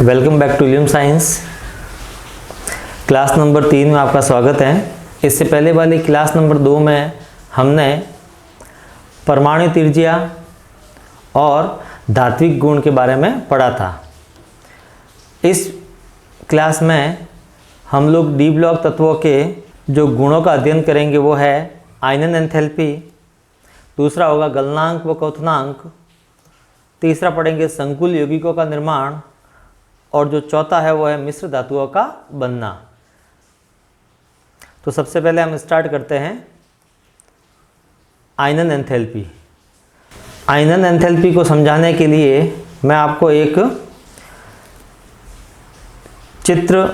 Welcome back to Ilium science. Class number 3 में आपका स्वागत है। इससे पहले वाली क्लास नंबर 2 में हमने परमाणु त्रिज्या और धात्विक गुण के बारे में पढ़ा था। इस क्लास में हम लोग डी ब्लॉक तत्वों के जो गुणों का अध्ययन करेंगे वो है आयनन एंथैल्पी, दूसरा होगा गलनांक व क्वथनांक, तीसरा पढ़ेंगे संकुल यौगिकों का निर्माण और जो चौथा है वो है मिश्र धातुओं का बनना। तो सबसे पहले हम स्टार्ट करते हैं आयनन एंथैल्पी। आयनन एंथैल्पी को समझाने के लिए मैं आपको एक चित्र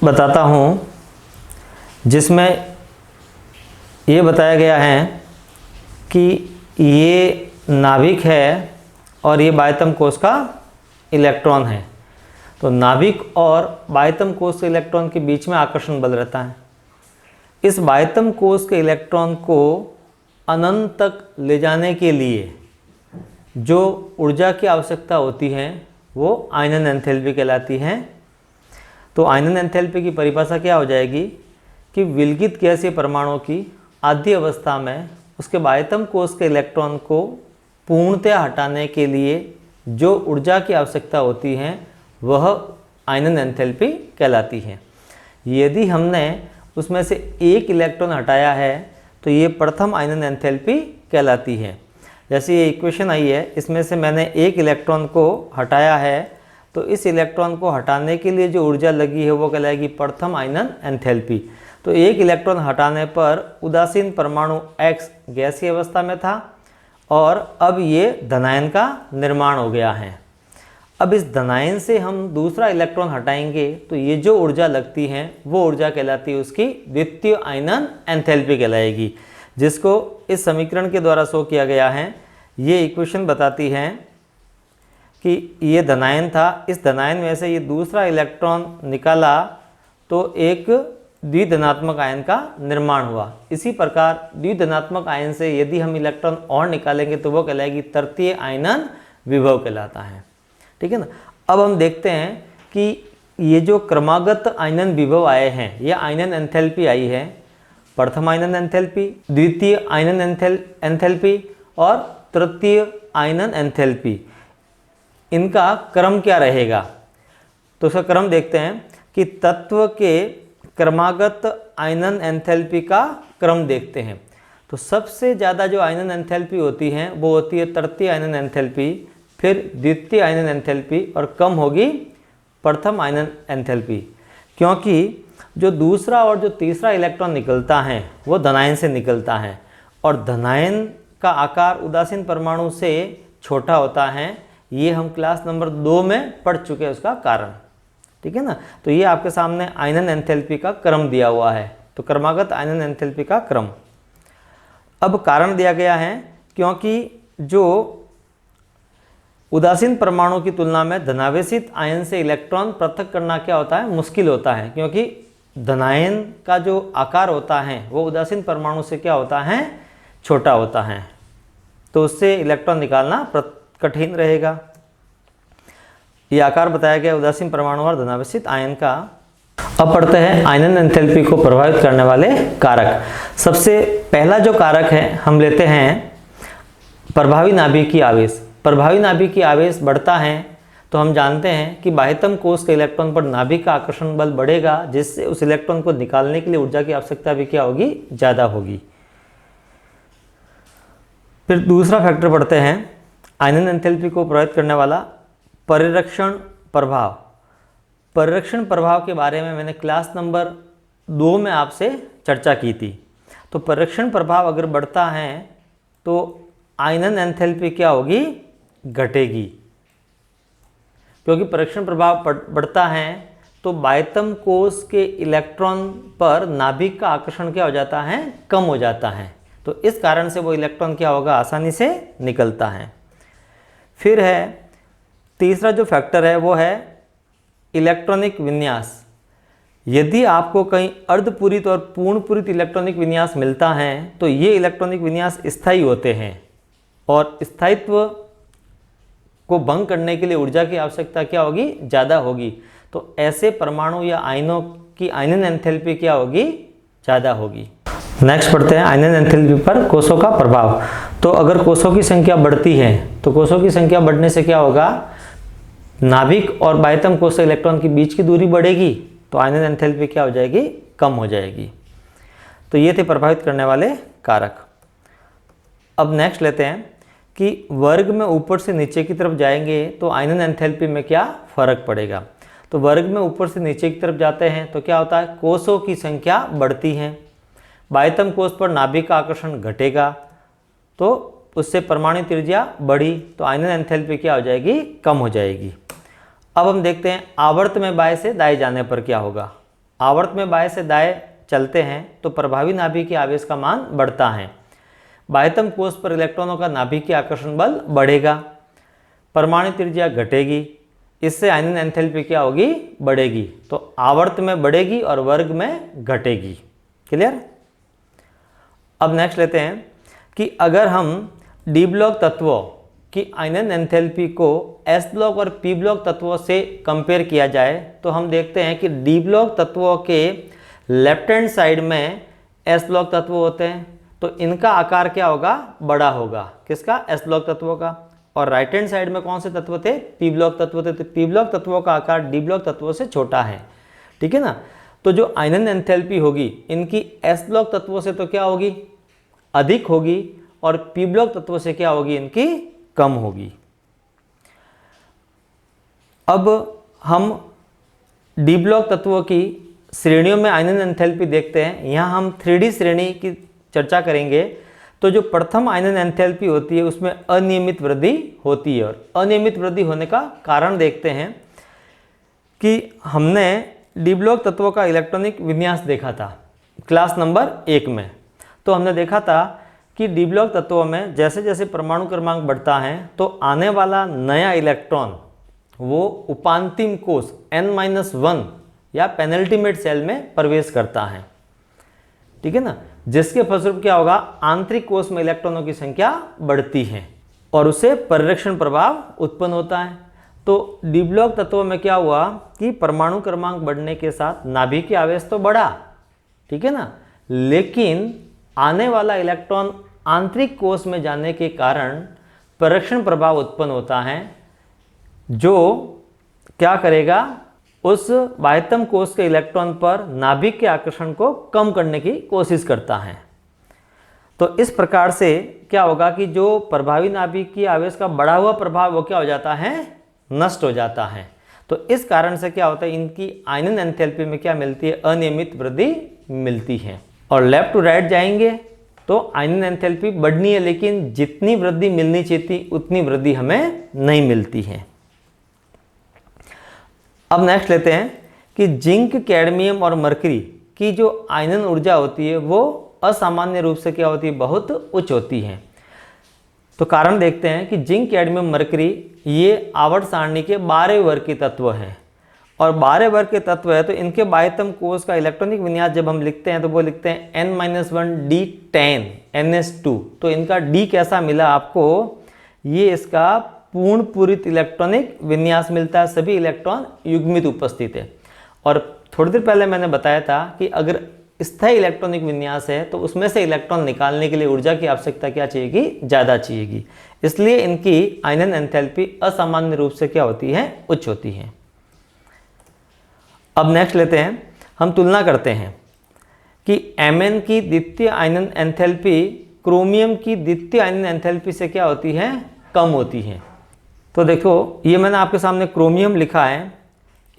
बताता हूँ जिसमें ये बताया गया है कि ये नाभिक है और ये बाह्यतम कोश का इलेक्ट्रॉन है। तो नाभिक और बाह्यतम कोश के इलेक्ट्रॉन के बीच में आकर्षण बल रहता है। इस बाह्यतम कोश के इलेक्ट्रॉन को अनंत तक ले जाने के लिए जो ऊर्जा की आवश्यकता होती है वो आयनन एंथैल्पी कहलाती है। तो आयनन एंथैल्पी की परिभाषा क्या हो जाएगी कि विलगित गैसीय परमाणु की आद्य अवस्था में उसके बाह्यतम कोश के इलेक्ट्रॉन को पूर्णतया हटाने के लिए जो ऊर्जा की आवश्यकता होती है वह आयनन एंथैल्पी कहलाती है। यदि हमने उसमें से एक इलेक्ट्रॉन हटाया है तो ये प्रथम आयनन एंथैल्पी कहलाती है। जैसे ये इक्वेशन आई है, इसमें से मैंने एक इलेक्ट्रॉन को हटाया है तो इस इलेक्ट्रॉन को हटाने के लिए जो ऊर्जा लगी है वो कहलाएगी प्रथम आयनन एंथैल्पी। तो एक इलेक्ट्रॉन हटाने पर उदासीन परमाणु X गैसीय अवस्था में था और अब ये धनायन का निर्माण हो गया है। अब इस धनायन से हम दूसरा इलेक्ट्रॉन हटाएंगे तो ये जो ऊर्जा लगती है वो ऊर्जा कहलाती है उसकी द्वितीय आयनन एंथैल्पी कहलाएगी, जिसको इस समीकरण के द्वारा शो किया गया है। ये इक्वेशन बताती है कि ये धनायन था, इस धनायन में से ये दूसरा इलेक्ट्रॉन निकाला तो एक द्विधनात्मक आयन का निर्माण हुआ। इसी प्रकार द्विधनात्मक आयन से यदि हम इलेक्ट्रॉन और निकालेंगे तो वो कहलाएगी तृतीय आयनन विभव कहलाता है। ठीक है ना। अब हम देखते हैं कि ये जो क्रमागत आयनन विभव आए हैं, ये आयनन एंथैल्पी आई है, प्रथम आयनन एंथैल्पी, द्वितीय आयनन एंथैल्पी और तृतीय आयनन एंथैल्पी, इनका क्रम क्या रहेगा। तो उसका क्रम देखते हैं कि तत्व के क्रमागत आयनन एंथैल्पी का क्रम देखते हैं। तो सबसे ज़्यादा जो आयनन एंथैल्पी होती है वो होती है तृतीय आयनन एंथैल्पी, फिर द्वितीय आयनन एंथैल्पी और कम होगी प्रथम आयनन एंथैल्पी, क्योंकि जो दूसरा और जो तीसरा इलेक्ट्रॉन निकलता है वो धनायन से निकलता है और धनायन का आकार उदासीन परमाणु से छोटा होता है। ये हम क्लास नंबर 2 में पढ़ चुके हैं उसका कारण। ठीक है ना। तो ये आपके सामने आयनन एंथैल्पी का क्रम दिया हुआ है। तो क्रमागत आयनन एंथैल्पी का क्रम। अब कारण दिया गया है क्योंकि जो उदासीन परमाणु की तुलना में धनावेशित आयन से इलेक्ट्रॉन पृथक करना क्या होता है, मुश्किल होता है, क्योंकि धनायन का जो आकार होता है वो उदासीन परमाणु से क्या होता है, छोटा होता है। तो उससे इलेक्ट्रॉन निकालना कठिन रहेगा। ये आकार बताया गया उदासीन परमाणु और धनावेशित आयन का। अब पढ़ते हैं आयनन एंथैल्पी को प्रभावित करने वाले कारक। सबसे पहला जो कारक है हम लेते हैं प्रभावी नाभिकीय आवेश। प्रभावी नाभिकीय आवेश बढ़ता है तो हम जानते हैं कि बाह्यतम कोश के इलेक्ट्रॉन पर नाभिक का आकर्षण बल बढ़ेगा, जिससे उस इलेक्ट्रॉन को निकालने के लिए ऊर्जा की आवश्यकता भी क्या होगी, ज़्यादा होगी। फिर दूसरा फैक्टर पढ़ते हैं आयनन एंथैल्पी को प्रभावित करने वाला परिरक्षण प्रभाव। परिरक्षण प्रभाव के बारे में मैंने क्लास नंबर 2 में आपसे चर्चा की थी। तो परिरक्षण प्रभाव अगर बढ़ता है तो आयनन एंथैल्पी क्या होगी, घटेगी, क्योंकि परिरक्षण प्रभाव बढ़ता है तो बाह्यतम कोश के इलेक्ट्रॉन पर नाभिक का आकर्षण क्या हो जाता है, कम हो जाता है। तो इस कारण से वो इलेक्ट्रॉन क्या होगा, आसानी से निकलता है। फिर है तीसरा जो फैक्टर है वो है इलेक्ट्रॉनिक विन्यास। यदि आपको कहीं अर्धपूरित और पूर्णपूरित इलेक्ट्रॉनिक विन्यास मिलता है तो ये इलेक्ट्रॉनिक विन्यास स्थायी होते हैं और स्थायित्व को भंग करने के लिए ऊर्जा की आवश्यकता क्या होगी, ज़्यादा होगी। तो ऐसे परमाणु या आयनों की आयनन एंथैल्पी क्या होगी, ज़्यादा होगी। नेक्स्ट पढ़ते हैं आयनन एंथैल्पी पर कोषों का प्रभाव। तो अगर कोषों की संख्या बढ़ती है तो कोषों की संख्या बढ़ने से क्या होगा, नाभिक और बाह्यतम कोष से इलेक्ट्रॉन के बीच की दूरी बढ़ेगी, तो आयनन एंथैल्पी क्या हो जाएगी, कम हो जाएगी। तो ये थे प्रभावित करने वाले कारक। अब नेक्स्ट लेते हैं कि वर्ग में ऊपर से नीचे की तरफ जाएंगे तो आयनन एंथैल्पी में क्या फ़र्क पड़ेगा। तो वर्ग में ऊपर से नीचे की तरफ जाते हैं तो क्या होता है, कोषों की संख्या बढ़ती है, बाह्यतम कोष पर नाभिक का आकर्षण घटेगा, तो उससे परमाणु त्रिज्या बढ़ी, तो आयनन एंथैल्पी क्या हो जाएगी, कम हो जाएगी। अब हम देखते हैं आवर्त में बाएं से दाएं जाने पर क्या होगा। आवर्त में बाएं से दाएं चलते हैं तो प्रभावी नाभिक के आवेश का मान बढ़ता है, बाह्यतम कोष पर इलेक्ट्रॉनों का नाभिक के आकर्षण बल बढ़ेगा, परमाणु त्रिज्या घटेगी, इससे आयनन एंथैल्पी क्या होगी, बढ़ेगी। तो आवर्त में बढ़ेगी और वर्ग में घटेगी। क्लियर। अब नेक्स्ट लेते हैं कि अगर हम डी ब्लॉक तत्वों की आयनन एंथैल्पी को एस ब्लॉक और पी ब्लॉक तत्वों से कंपेयर किया जाए तो हम देखते हैं कि डी ब्लॉक तत्वों के लेफ्ट हैंड साइड में एस ब्लॉक तत्व होते हैं, तो इनका आकार क्या होगा, बड़ा होगा, किसका, एस ब्लॉक तत्वों का। और राइट हैंड साइड में कौन से तत्व थे, पी ब्लॉक तत्व थे, तो पी ब्लॉक तत्वों का आकार डी ब्लॉक तत्वों से छोटा है। ठीक है ना। तो जो आयनन एंथैल्पी होगी इनकी एस ब्लॉक तत्वों से तो क्या होगी, अधिक होगी, और पी ब्लॉक तत्वों से क्या होगी, इनकी कम होगी। अब हम डी ब्लॉक तत्वों की श्रेणियों में आयनन एंथैल्पी देखते हैं। यहाँ हम 3D श्रेणी की चर्चा करेंगे। तो जो प्रथम आयनन एंथैल्पी होती है उसमें अनियमित वृद्धि होती है, और अनियमित वृद्धि होने का कारण देखते हैं कि हमने डी ब्लॉक तत्वों का इलेक्ट्रॉनिक विन्यास देखा था क्लास नंबर 1 में। तो हमने देखा था कि डी ब्लॉक तत्वों में जैसे जैसे परमाणु क्रमांक बढ़ता है तो आने वाला नया इलेक्ट्रॉन वो उपांतिम कोष n-1 या पेनल्टीमेट सेल में प्रवेश करता है। ठीक है ना। जिसके फलस्वरूप क्या होगा, आंतरिक कोष में इलेक्ट्रॉनों की संख्या बढ़ती है और उससे परिरक्षण प्रभाव उत्पन्न होता है। तो डी ब्लॉक तत्वों में क्या हुआ कि परमाणु क्रमांक बढ़ने के साथ नाभिकीय आवेश तो बढ़ा, ठीक है ना, लेकिन आने वाला इलेक्ट्रॉन आंतरिक कोष में जाने के कारण परिरक्षण प्रभाव उत्पन्न होता है, जो क्या करेगा, उस बाह्यतम कोष के इलेक्ट्रॉन पर नाभिक के आकर्षण को कम करने की कोशिश करता है। तो इस प्रकार से क्या होगा कि जो प्रभावी नाभिकीय आवेश का बढ़ा हुआ प्रभाव वो क्या हो जाता है, नष्ट हो जाता है। तो इस कारण से क्या होता है, इनकी आयनन एंथैल्पी में क्या मिलती है, अनियमित वृद्धि मिलती है। और लेफ्ट टू राइट जाएंगे तो आयनन एंथैल्पी बढ़नी है, लेकिन जितनी वृद्धि मिलनी चाहिए थी उतनी वृद्धि हमें नहीं मिलती है। अब नेक्स्ट लेते हैं कि जिंक, कैडमियम और मरकरी की जो आयनन ऊर्जा होती है वो असामान्य रूप से क्या होती है, बहुत उच्च होती है। तो कारण देखते हैं कि जिंक, कैडमियम, मरकरी ये आवर्त सारणी के 12 वर्ग के तत्व हैं, और 12 वर्ग के तत्व है तो इनके बाह्यतम कोष का इलेक्ट्रॉनिक विन्यास जब हम लिखते हैं तो वो लिखते हैं n-1d10 ns2। तो इनका d कैसा मिला आपको, ये इसका पूर्ण पूरित इलेक्ट्रॉनिक विन्यास मिलता है, सभी इलेक्ट्रॉन युग्मित उपस्थित है। और थोड़ी देर पहले मैंने बताया था कि अगर स्थायी इलेक्ट्रॉनिक विन्यास है तो उसमें से इलेक्ट्रॉन निकालने के लिए ऊर्जा की आवश्यकता क्या चाहिएगी, ज़्यादा चाहिएगी, इसलिए इनकी आयनन एंथैल्पी असामान्य रूप से क्या होती है, उच्च होती है। अब नेक्स्ट लेते हैं, हम तुलना करते हैं कि Mn की द्वितीय आयनन एंथैल्पी क्रोमियम की द्वितीय आयनन एंथैल्पी से क्या होती है, कम होती है। तो देखो ये मैंने आपके सामने क्रोमियम लिखा है,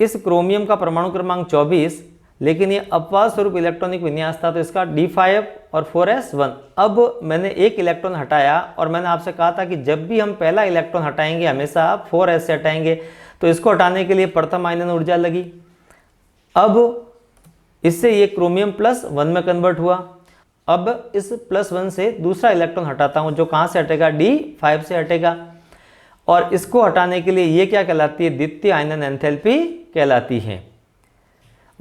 इस क्रोमियम का परमाणु क्रमांक 24, लेकिन ये अपवाद स्वरूप इलेक्ट्रॉनिक विन्यास था तो इसका D5 और 4s1। अब मैंने एक इलेक्ट्रॉन हटाया और मैंने आपसे कहा था कि जब भी हम पहला इलेक्ट्रॉन हटाएंगे हमेशा 4s से हटाएंगे, तो इसको हटाने के लिए प्रथम आयनन ऊर्जा लगी। अब इससे ये क्रोमियम +1 में कन्वर्ट हुआ। अब इस +1 से दूसरा इलेक्ट्रॉन हटाता हूँ जो कहाँ से हटेगा, D5 से हटेगा, और इसको हटाने के लिए ये क्या कहलाती है, द्वितीय आयनन एंथैल्पी कहलाती है,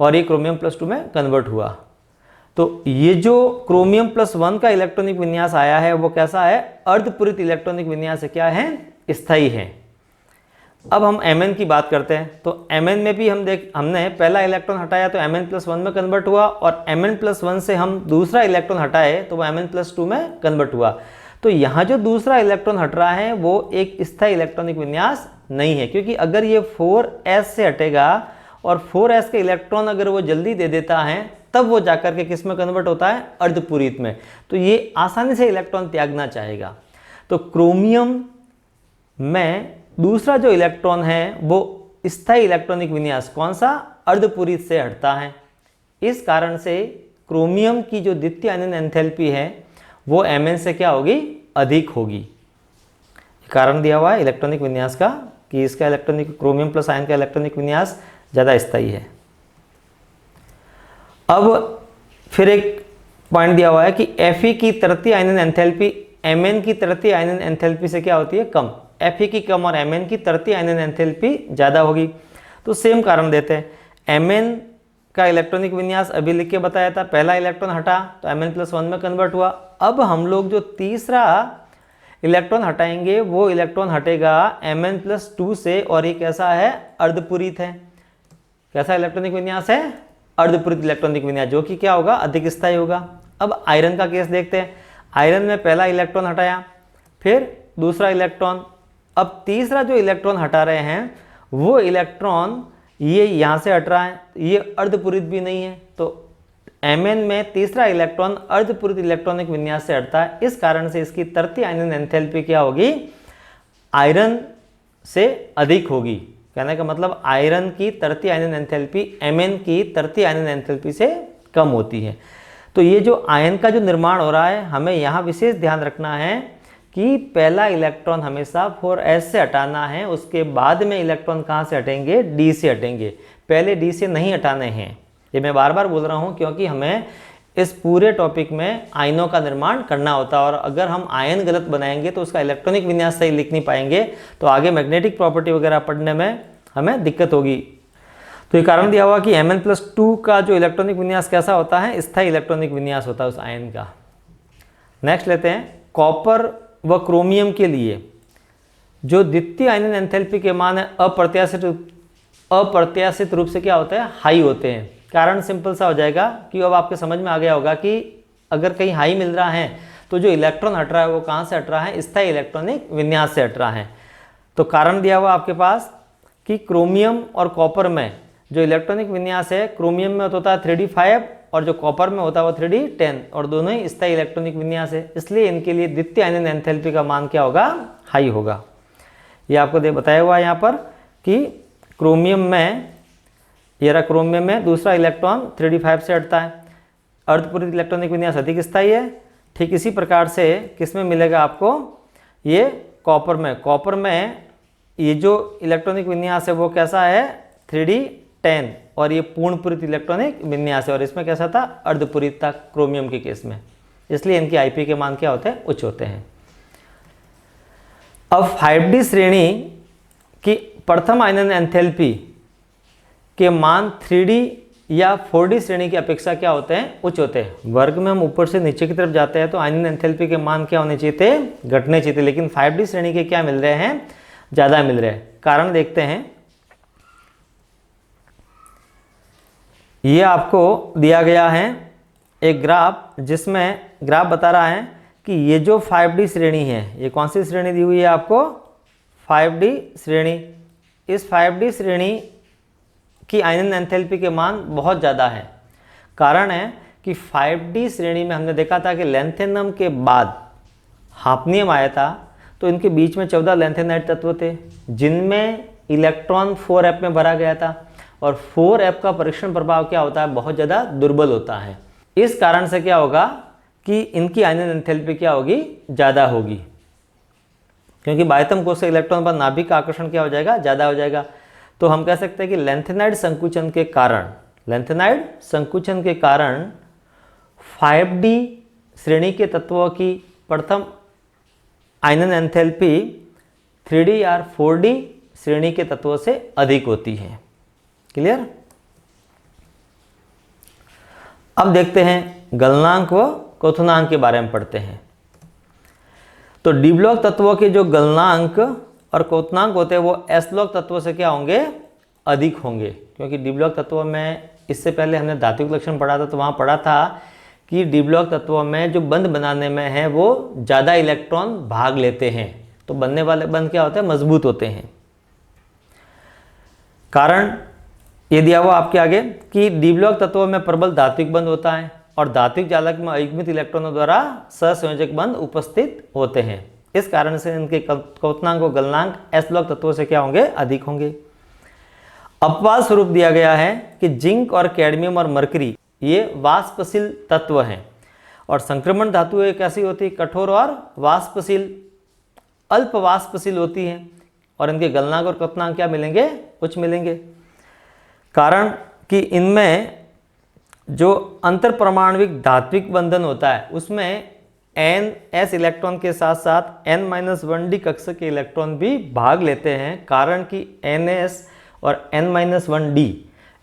और ये क्रोमियम +2 में कन्वर्ट हुआ। तो ये जो क्रोमियम +1 का इलेक्ट्रॉनिक विन्यास आया है वो कैसा है, अर्धपूरित इलेक्ट्रॉनिक विन्यास है, क्या है, स्थायी है। अब हम Mn की बात करते हैं। तो Mn में भी हमने पहला इलेक्ट्रॉन हटाया तो Mn+1 में कन्वर्ट हुआ, और Mn+1 से हम दूसरा इलेक्ट्रॉन हटाए तो वो Mn+2 में कन्वर्ट हुआ। तो यहाँ जो दूसरा इलेक्ट्रॉन हट रहा है वो एक स्थायी इलेक्ट्रॉनिक विन्यास नहीं है, क्योंकि अगर ये 4s से हटेगा और 4s के इलेक्ट्रॉन अगर वो जल्दी दे देता है तब वो जाकर के किस में कन्वर्ट होता है, अर्धपूरित में। तो ये आसानी से इलेक्ट्रॉन त्यागना चाहेगा। तो क्रोमियम में दूसरा जो इलेक्ट्रॉन है वो स्थायी इलेक्ट्रॉनिक विन्यास कौन सा, अर्धपूरित से हटता है। इस कारण से क्रोमियम की जो द्वितीय आयनन एंथैल्पी है वो Mn से क्या होगी, अधिक होगी। कारण दिया हुआ है इलेक्ट्रॉनिक विन्यास का कि इसका इलेक्ट्रॉनिक, क्रोमियम प्लस आयन का इलेक्ट्रॉनिक विन्यास ज़्यादा स्थायी है। अब फिर एक पॉइंट दिया हुआ है कि Fe की तृतीय आयनन एंथैल्पी Mn की तृतीय आयनन एंथैल्पी से क्या होती है, कम। Fe की कम और Mn की तृतीय आयनन एंथैल्पी ज़्यादा होगी। तो सेम कारण देते हैं। Mn का इलेक्ट्रॉनिक विन्यास अभी लिख के बताया था, पहला इलेक्ट्रॉन हटा तो Mn+1 में कन्वर्ट हुआ। अब हम लोग जो तीसरा इलेक्ट्रॉन हटाएंगे वो इलेक्ट्रॉन हटेगा Mn+2 से, और ये कैसा है, अर्धपूरित है। कैसा इलेक्ट्रॉनिक विन्यास है, अर्धपूरित इलेक्ट्रॉनिक विन्यास, जो कि क्या होगा, अधिक स्थायी होगा। अब आयरन का केस देखते हैं। आयरन में पहला इलेक्ट्रॉन हटाया, फिर दूसरा इलेक्ट्रॉन, अब तीसरा जो इलेक्ट्रॉन हटा रहे हैं वो इलेक्ट्रॉन ये यहाँ से हट रहा है, ये अर्धपूरित भी नहीं है। तो Mn में तीसरा इलेक्ट्रॉन अर्धपूरित इलेक्ट्रॉनिक विन्यास से हटता है। इस कारण से इसकी तृतीय आयनन एंथैल्पी क्या होगी, आयरन से अधिक होगी। कहने का मतलब आयरन की तृतीय आयनन एंथैल्पी Mn की तृतीय आयनन एंथैल्पी से कम होती है। तो ये जो आयन का जो निर्माण हो रहा है, हमें यहाँ विशेष ध्यान रखना है कि पहला इलेक्ट्रॉन हमेशा 4s से हटाना है, उसके बाद में इलेक्ट्रॉन कहाँ से हटेंगे, d से हटेंगे। पहले d से नहीं हटाने हैं। ये मैं बार बार बोल रहा हूँ क्योंकि हमें इस पूरे टॉपिक में आयनों का निर्माण करना होता है, और अगर हम आयन गलत बनाएंगे तो उसका इलेक्ट्रॉनिक विन्यास सही लिख नहीं पाएंगे, तो आगे मैग्नेटिक प्रॉपर्टी वगैरह पढ़ने में हमें दिक्कत होगी। तो ये कारण दिया हुआ कि Mn+2 का जो इलेक्ट्रॉनिक विन्यास कैसा होता है, स्थायी इलेक्ट्रॉनिक विन्यास होता है उस आयन का। नेक्स्ट लेते हैं, कॉपर व क्रोमियम के लिए जो द्वितीय आयनन एंथैल्पी के मान है अप्रत्याशित रूप से क्या होता है, हाई होते हैं। कारण सिंपल सा हो जाएगा कि अब आपके समझ में आ गया होगा कि अगर कहीं हाई मिल रहा है तो जो इलेक्ट्रॉन हट रहा है वो कहाँ से हट रहा है, स्थायी इलेक्ट्रॉनिक विन्यास से हट रहा है। तो कारण दिया हुआ आपके पास कि क्रोमियम और कॉपर में जो इलेक्ट्रॉनिक विन्यास है, क्रोमियम में होता है 3d5 और जो कॉपर में होता है वो 3d10, और दोनों ही स्थायी इलेक्ट्रॉनिक विन्यास है, इसलिए इनके लिए द्वितीय आयनन एंथैल्पी का मान क्या होगा, हाई होगा। ये आपको बताया हुआ है यहाँ पर कि क्रोमियम में, क्रोमियम में दूसरा इलेक्ट्रॉन 3d5 से हटता है, अर्धपूरित इलेक्ट्रॉनिक विन्यास अधिक स्थायी है। ठीक इसी प्रकार से किस में मिलेगा आपको, ये कॉपर में ये जो इलेक्ट्रॉनिक विन्यास है वो कैसा है, 3d10, और ये पूर्णपूरित इलेक्ट्रॉनिक विन्यास है, और इसमें कैसा था, अर्धपूरित था क्रोमियम के केस में, इसलिए इनकी आईपी के मान क्या होते हैं, उच्च होते हैं। अब 5d श्रेणी की प्रथम आयनन एंथैल्पी के मान 3d या 4d श्रेणी की अपेक्षा क्या होते हैं, उच्च होते हैं। वर्ग में हम ऊपर से नीचे की तरफ जाते हैं तो आयनन एंथैल्पी के मान क्या होने चाहिए थे, घटने चाहिए थे, लेकिन 5d श्रेणी के क्या मिल रहे हैं, ज़्यादा मिल रहे हैं। कारण देखते हैं, ये आपको दिया गया है एक ग्राफ, जिसमें ग्राफ बता रहा है कि ये जो 5d श्रेणी है, ये कौन सी श्रेणी दी हुई है आपको, 5d श्रेणी। इस 5d श्रेणी की आयनन एंथैल्पी के मान बहुत ज़्यादा है। कारण है कि 5d श्रेणी में हमने देखा था कि लैंथेनम के बाद हाफनियम आया था, तो इनके बीच में 14 लैंथेनाइड तत्व थे जिनमें इलेक्ट्रॉन 4f में भरा गया था, और 4f का परीक्षण प्रभाव क्या होता है, बहुत ज़्यादा दुर्बल होता है। इस कारण से क्या होगा कि इनकी आयनन एंथैल्पी क्या होगी, ज़्यादा होगी, क्योंकि बाह्यतम कोश से इलेक्ट्रॉन पर नाभिक का आकर्षण क्या हो जाएगा, ज़्यादा हो जाएगा। तो हम कह सकते हैं कि लैंथेनाइड संकुचन के कारण 5d श्रेणी के तत्वों की प्रथम आयनन एंथैल्पी 3d या 4d श्रेणी के तत्वों से अधिक होती है। क्लियर। अब देखते हैं गलनांक व क्वथनांक के बारे में पढ़ते हैं। तो डी ब्लॉक तत्वों के जो गलनांक और क्वोथनांक होते हैं वो s लॉग तत्वों से क्या होंगे, अधिक होंगे। क्योंकि डी ब्लॉक तत्वों में इससे पहले हमने धात्विक लक्षण पढ़ा था, तो वहाँ पढ़ा था कि डी ब्लॉक तत्वों में जो बंध बनाने में है वो ज़्यादा इलेक्ट्रॉन भाग लेते हैं, तो बनने वाले बंध क्या होते हैं, मजबूत होते हैं। कारण ये दिया हुआ आपके आगे कि डी ब्लॉक तत्वों में प्रबल धात्विक बंध होता है और धात्विक जालक में अयुग्मित इलेक्ट्रॉनों द्वारा सहसंयोजक बंध उपस्थित होते हैं। इस कारण से इनके क्वोथनांक और गलनांक s लॉग तत्वों से क्या होंगे, अधिक होंगे। अपवाद स्वरूप दिया गया है कि जिंक और कैडमियम और मरकरी ये वाष्पशील तत्व हैं और संक्रमण धातुएं कैसी होती है, कठोर और वाष्पशील, अल्प वाष्पशील होती हैं और इनके गलनांक और क्वोथनांक क्या मिलेंगे, उच्च मिलेंगे। कारण कि इनमें जो अंतर परमाणविक धात्विक बंधन होता है उसमें Ns इलेक्ट्रॉन के साथ साथ N-1d कक्षा के इलेक्ट्रॉन भी भाग लेते हैं। कारण कि Ns और N-1d,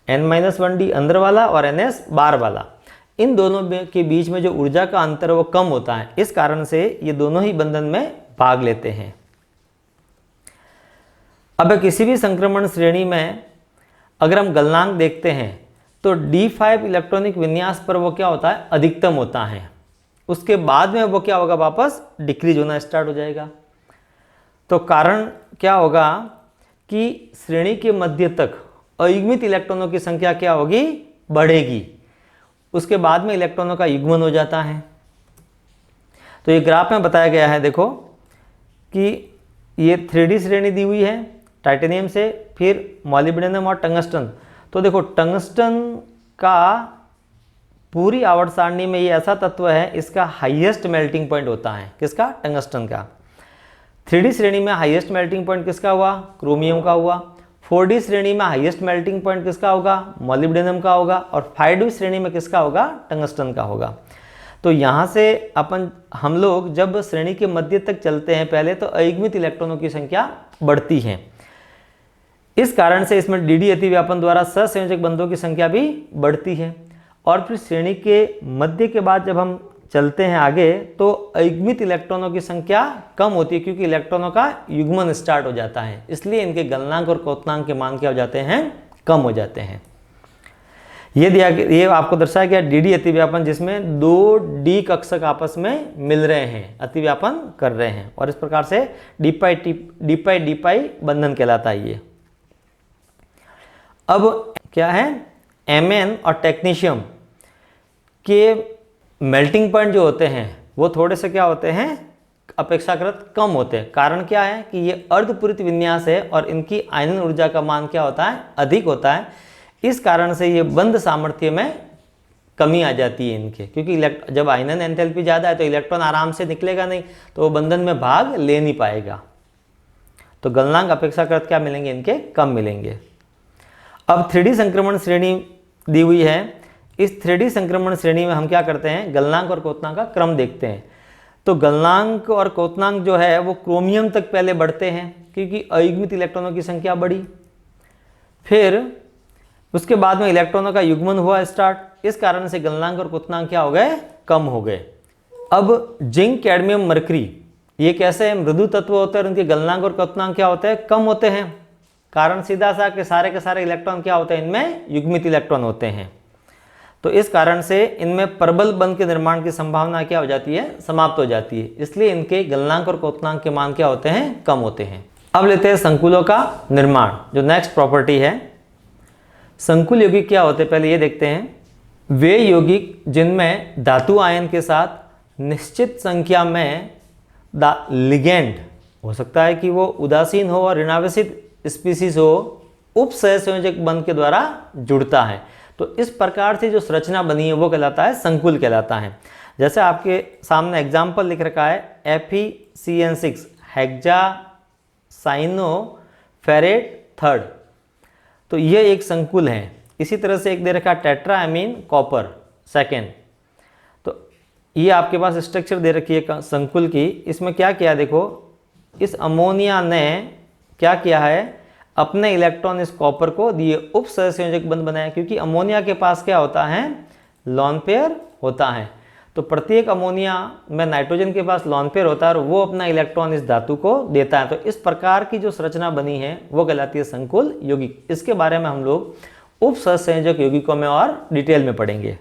N-1d अंदर वाला और Ns बाहर वाला, इन दोनों के बीच में जो ऊर्जा का अंतर है वो कम होता है। इस कारण से ये दोनों ही बंधन में भाग लेते हैं। अब किसी भी संक्रमण श्रेणी में अगर हम गलनांक देखते हैं तो D5 इलेक्ट्रॉनिक विन्यास पर वो क्या होता है, अधिकतम होता है। उसके बाद में वो क्या होगा, वापस डिक्रीज होना स्टार्ट हो जाएगा। तो कारण क्या होगा कि श्रेणी के मध्य तक अयुग्मित इलेक्ट्रॉनों की संख्या क्या होगी, बढ़ेगी। उसके बाद में इलेक्ट्रॉनों का युग्मन हो जाता है। तो ये ग्राफ में बताया गया है, देखो कि ये 3D श्रेणी दी हुई है टाइटेनियम से, फिर मॉलिब्डेनम और टंगस्टन। तो देखो टंगस्टन का पूरी आवर्त सारणी में ये ऐसा तत्व है, इसका हाईएस्ट मेल्टिंग पॉइंट होता है। किसका, टंगस्टन का। 3D श्रेणी में हाईएस्ट मेल्टिंग पॉइंट किसका हुआ, क्रोमियम का हुआ। 4D श्रेणी में हाईएस्ट मेल्टिंग पॉइंट किसका होगा, मॉलिब्डेनम का होगा। और 5D श्रेणी में किसका होगा, टंगस्टन का होगा। तो यहाँ से हम लोग जब श्रेणी के मध्य तक चलते हैं पहले, तो अयुग्मित इलेक्ट्रॉनों की संख्या बढ़ती है। इस कारण से इसमें डी अतिव्यापन द्वारा सहसंयोजक बंधों की संख्या भी बढ़ती है। और फिर श्रेणी के मध्य के बाद जब हम चलते हैं आगे, तो अयुग्मित इलेक्ट्रॉनों की संख्या कम होती है, क्योंकि इलेक्ट्रॉनों का युग्मन स्टार्ट हो जाता है। इसलिए इनके गलनांक और क्वोथनांक के मान क्या हो जाते हैं, कम हो जाते हैं। ये आपको दर्शाया गया डी अतिव्यापन, जिसमें 2D कक्षक आपस में मिल रहे हैं, अतिव्यापन कर रहे हैं, और इस प्रकार से डी बंधन कहलाता है ये। अब क्या है, Mn और टेक्नीशियम के मेल्टिंग पॉइंट जो होते हैं वो थोड़े से क्या होते हैं, अपेक्षाकृत कम होते हैं। कारण क्या है कि ये अर्धपूरित विन्यास है और इनकी आयनन ऊर्जा का मान क्या होता है, अधिक होता है। इस कारण से ये बंध सामर्थ्य में कमी आ जाती है इनके, क्योंकि जब आयनन एंथैल्पी ज़्यादा है तो इलेक्ट्रॉन आराम से निकलेगा नहीं, तो वो बंधन में भाग ले नहीं पाएगा। तो गलनांक अपेक्षाकृत क्या मिलेंगे, इनके कम मिलेंगे। अब 3D संक्रमण श्रेणी दी हुई है। इस 3D संक्रमण श्रेणी में हम क्या करते हैं, गलनांक और क्वोथनांक का क्रम देखते हैं। तो गलनांक और क्वोथनांक जो है वो क्रोमियम तक पहले बढ़ते हैं, क्योंकि अयुग्मित इलेक्ट्रॉनों की संख्या बढ़ी। फिर उसके बाद में इलेक्ट्रॉनों का युग्मन हुआ स्टार्ट। इस कारण से गलनांक और क्वोथनांक क्या हो गए, कम हो गए। अब जिंक, कैडमियम, मरकरी ये कैसे हैं, मृदु तत्व होते हैं और उनके गलनांक और क्वोथनांक क्या होते हैं, कम होते हैं। कारण सीधा सा के सारे इलेक्ट्रॉन क्या होते हैं, इनमें युग्मित इलेक्ट्रॉन होते हैं। तो इस कारण से इनमें प्रबल बंध के निर्माण की संभावना क्या हो जाती है, समाप्त हो जाती है। इसलिए इनके गलनांक और क्वोथनांक के मान क्या होते हैं, कम होते हैं। अब लेते हैं संकुलों का निर्माण, जो नेक्स्ट प्रॉपर्टी है। संकुल यौगिक क्या होते हैं, पहले ये देखते हैं। वे यौगिक जिनमें धातु आयन के साथ निश्चित संख्या में लिगेंड, हो सकता है कि वो उदासीन हो और ऋणावेशित स्पीसीज हो, उप सहसंयोजक बंध के द्वारा जुड़ता है। तो इस प्रकार से जो संरचना बनी है वो कहलाता है, संकुल कहलाता है। जैसे आपके सामने एग्जाम्पल लिख रखा है, FeCN6 हेक्सासाइनोफेरेट थर्ड, तो ये एक संकुल है। इसी तरह से एक दे रखा टेट्राएमीन कॉपर सेकेंड। तो ये आपके पास स्ट्रक्चर दे रखी है संकुल की। इसमें क्या किया, देखो इस अमोनिया ने क्या किया है, अपने इलेक्ट्रॉन इस कॉपर को दिए, उप सहसंयोजक बंध बनाया। क्योंकि अमोनिया के पास क्या होता है, लॉन पेयर होता है। तो प्रत्येक अमोनिया में नाइट्रोजन के पास लोन पेयर होता है और वो अपना इलेक्ट्रॉन इस धातु को देता है। तो इस प्रकार की जो संरचना बनी है वो कहलाती है संकुल यौगिक। इसके बारे में हम लोग उप सहसंयोजक यौगिकों में और डिटेल में पढ़ेंगे।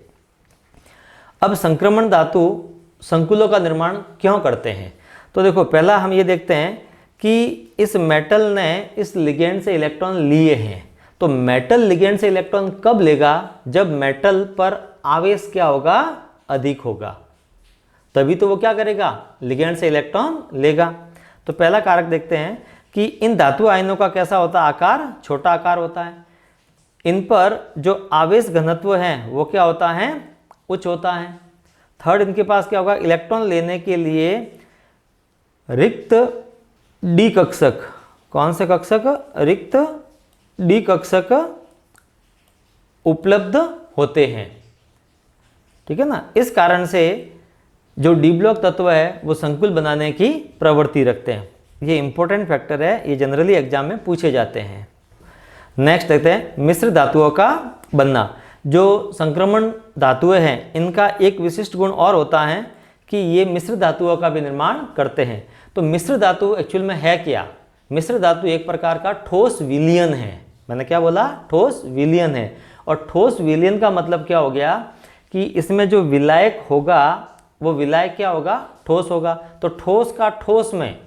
अब संक्रमण धातु संकुलों का निर्माण क्यों करते हैं, तो देखो पहला हम ये देखते हैं कि इस मेटल ने इस लिगेंड से इलेक्ट्रॉन लिए हैं। तो मेटल लिगेंड से इलेक्ट्रॉन कब लेगा, जब मेटल पर आवेश क्या होगा, अधिक होगा, तभी तो वो क्या करेगा, लिगेंड से इलेक्ट्रॉन लेगा। तो पहला कारक देखते हैं कि इन धातु आयनों का कैसा होता है, आकार, छोटा आकार होता है। इन पर जो आवेश घनत्व है वो क्या होता है, उच्च होता है। थर्ड, इनके पास क्या होगा, इलेक्ट्रॉन लेने के लिए रिक्त डी कक्षक, कौन से कक्षक, रिक्त डी कक्षक उपलब्ध होते हैं, ठीक है ना। इस कारण से जो डी ब्लॉक तत्व है वो संकुल बनाने की प्रवृत्ति रखते हैं। ये इंपॉर्टेंट फैक्टर है, ये जनरली एग्जाम में पूछे जाते हैं। नेक्स्ट देखते हैं मिश्र धातुओं का बनना। जो संक्रमण धातुएं हैं इनका एक विशिष्ट गुण और होता है कि ये मिश्र धातुओं का भी निर्माण करते हैं। तो मिश्र धातु एक्चुअल में है क्या, मिश्र धातु एक प्रकार का ठोस विलयन है। मैंने क्या बोला, ठोस विलयन है। और ठोस विलयन का मतलब क्या हो गया कि इसमें जो विलायक होगा वो विलायक क्या होगा, ठोस होगा। तो ठोस का ठोस में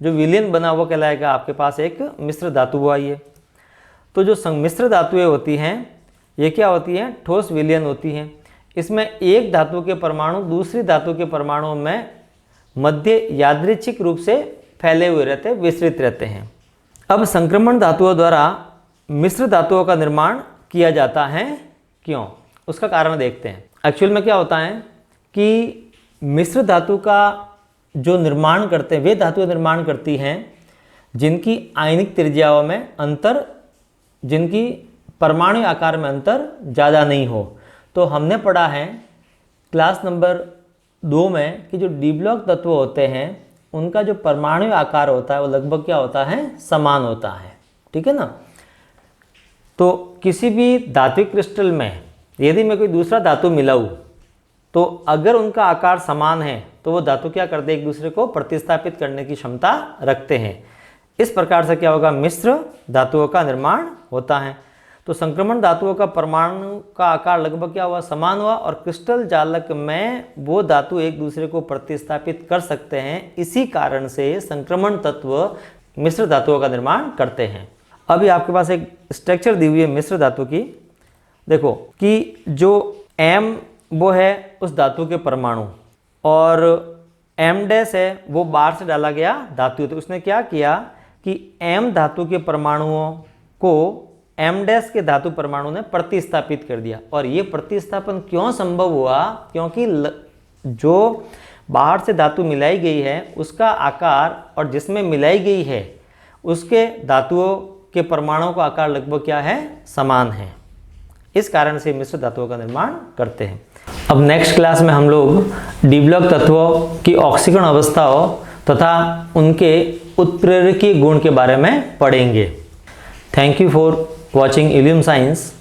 जो विलयन बना वो कहलाएगा आपके पास एक मिश्र धातु हुआ ये। तो जो मिश्र धातुएं होती हैं ये क्या होती हैं, ठोस विलयन होती हैं। इसमें एक धातु के परमाणु दूसरी धातु के परमाणुओं में मध्य यादृच्छिक रूप से फैले हुए रहते हैं, विस्तृत रहते हैं। अब संक्रमण धातुओं द्वारा मिश्र धातुओं का निर्माण किया जाता है, क्यों, उसका कारण देखते हैं। एक्चुअल में क्या होता है कि मिश्र धातु का जो निर्माण करते हैं वे धातुएं निर्माण करती हैं जिनकी आयनिक त्रिज्याओं में अंतर, जिनकी परमाणु आकार में अंतर ज़्यादा नहीं हो। तो हमने पढ़ा है क्लास नंबर 2 में कि जो डी ब्लॉक तत्व होते हैं उनका जो परमाणु आकार होता है वो लगभग क्या होता है, समान होता है, ठीक है ना। तो किसी भी धात्विक क्रिस्टल में यदि मैं कोई दूसरा धातु मिलाऊं तो अगर उनका आकार समान है तो वो धातु क्या करते हैं, एक दूसरे को प्रतिस्थापित करने की क्षमता रखते हैं। इस प्रकार से क्या होगा, मिश्र धातुओं का निर्माण होता है। तो संक्रमण धातुओं का परमाणु का आकार लगभग क्या हुआ, समान हुआ, और क्रिस्टल जालक में वो धातु एक दूसरे को प्रतिस्थापित कर सकते हैं। इसी कारण से संक्रमण तत्व मिश्र धातुओं का निर्माण करते हैं। अभी आपके पास एक स्ट्रक्चर दी हुई है मिश्र धातु की। देखो कि जो M वो है उस धातु के परमाणु और M' है वो बाहर से डाला गया धातु। तो उसने क्या किया कि M धातु के परमाणुओं को M' के धातु परमाणु ने प्रतिस्थापित कर दिया। और ये प्रतिस्थापन क्यों संभव हुआ, क्योंकि जो बाहर से धातु मिलाई गई है उसका आकार और जिसमें मिलाई गई है उसके धातुओं के परमाणुओं का आकार लगभग क्या है, समान है। इस कारण से मिश्र धातुओं का निर्माण करते हैं। अब नेक्स्ट क्लास में हम लोग डी ब्लॉक तत्वों की ऑक्सीकरण अवस्थाओं तथा उनके उत्प्रेरकीय गुण के बारे में पढ़ेंगे। Thank you for watching illume science.